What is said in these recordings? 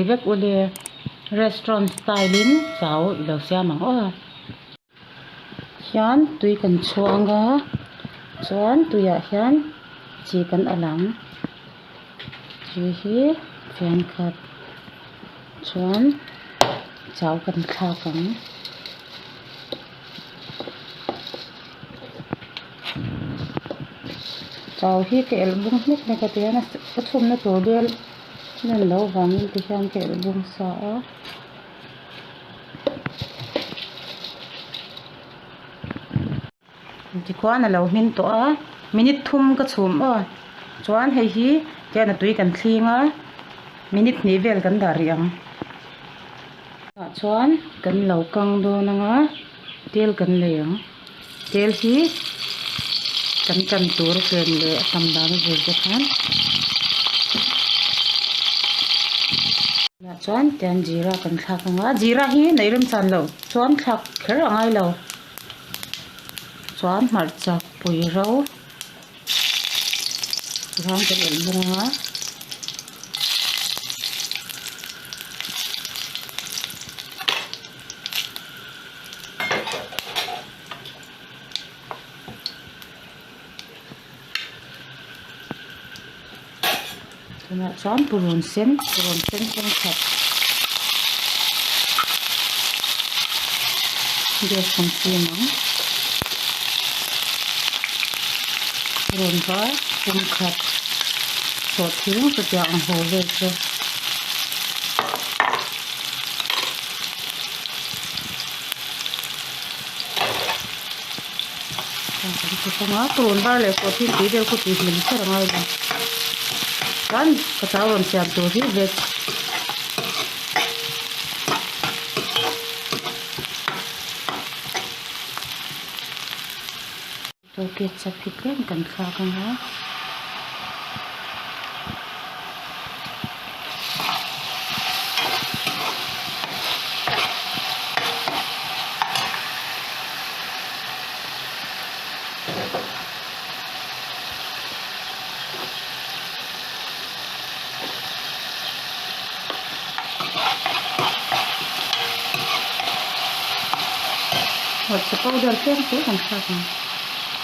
vek ule restaurant style in chao ilo sia mang o hian tui kan chuanga chuan tuya hian chi kan alang chi hi fian khat chuan chao kan thlakang chao hi ke album mek ne ka tiana pathum na to del nen lo wangin ti hian ke album sa a ti kwan alo min to a minute thum ka chhum a chuan hei hi tiana tui kan thlinga minute ni vel kan dar riang chuan kan lo kang do nanga tel kan leng tel hi kan kan tur ken le tam dan ve ke khan na chuan tian jira kan thlakanga jira hi neirum chan lo chuan thlak kher angai lo chuan marcha pui ro rang kan el bunga na chuan purun sen kan khat gas kan chiang purun ba kan khat so thing so tiang ho ve che kan ko purun ba le ko thing ti del ko ti hlim chara ngai la kan katawon siam to hi veg to ketchup hi kan kha kan ha hot sa powder ken ko kan kha kan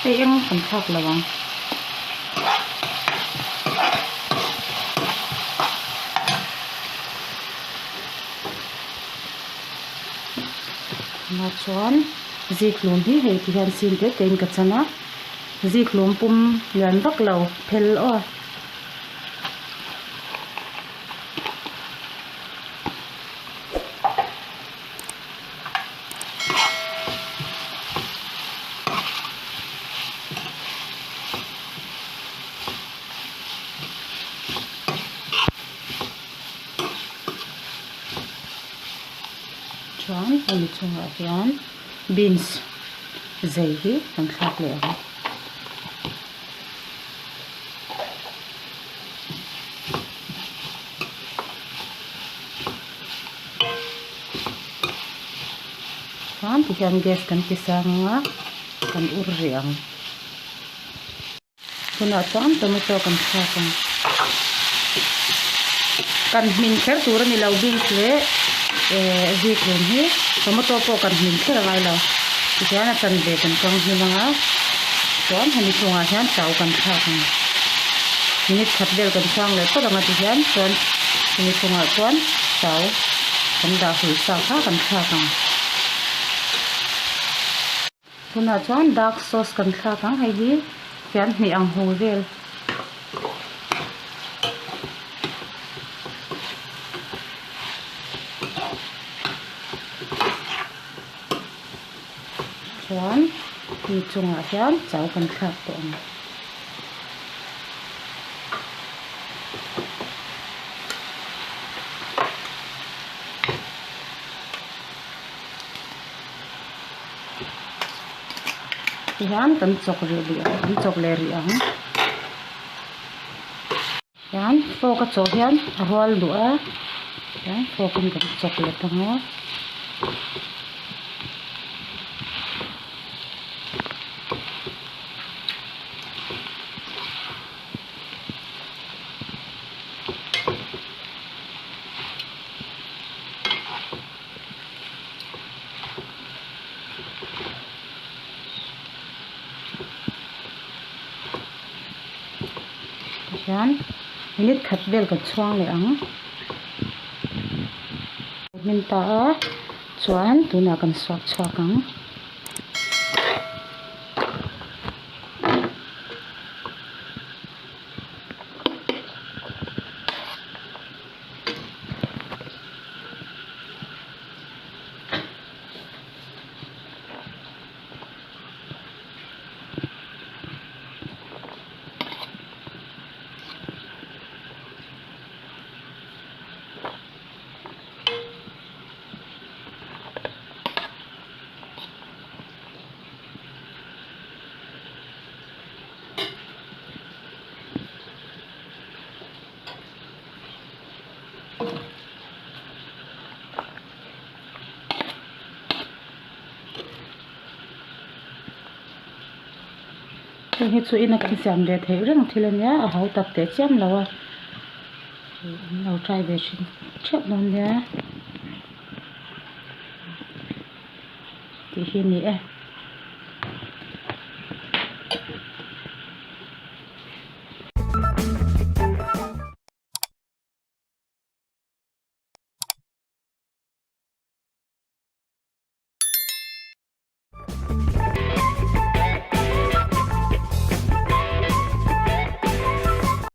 ei ang kan khak lawang ma chuan ziklum hi hei ti hian sin te tein ka chana ziklum pum lian vak lo phel o chuan ani chunga hian beans zei hi kan thlak le a chuan ti hian gas kan ti sanga kan ur riang tuna chuan tomato kan thlakang kan min kher tur ani lo beans le ziklum hi tomato po kan min kher ngai lo ti hian a chan ve kan kang hi langa chuan hani chunga hian chau kan thlakang minute khat vel kan sang le to langa ti hian chuan hani chunga chuan chau kan da hui sa kha kan thlakang tuna chuan dark sauce kan thlakang hei hi hian hmi ang ho vel chuan hi chunga hian chau kan thlak to ang hian kan chok le ri ang hian fo ka chaw hian a rual du a hian fo kan chok le tanga Sian minit khat bel kan chuang le ang min ta chuan tuna kan swak chhuak ang hi chu in a kan siam ve thei reng thil ania a ho tak te chiam lawa lo trai ve shin chep non nia ti hi ni e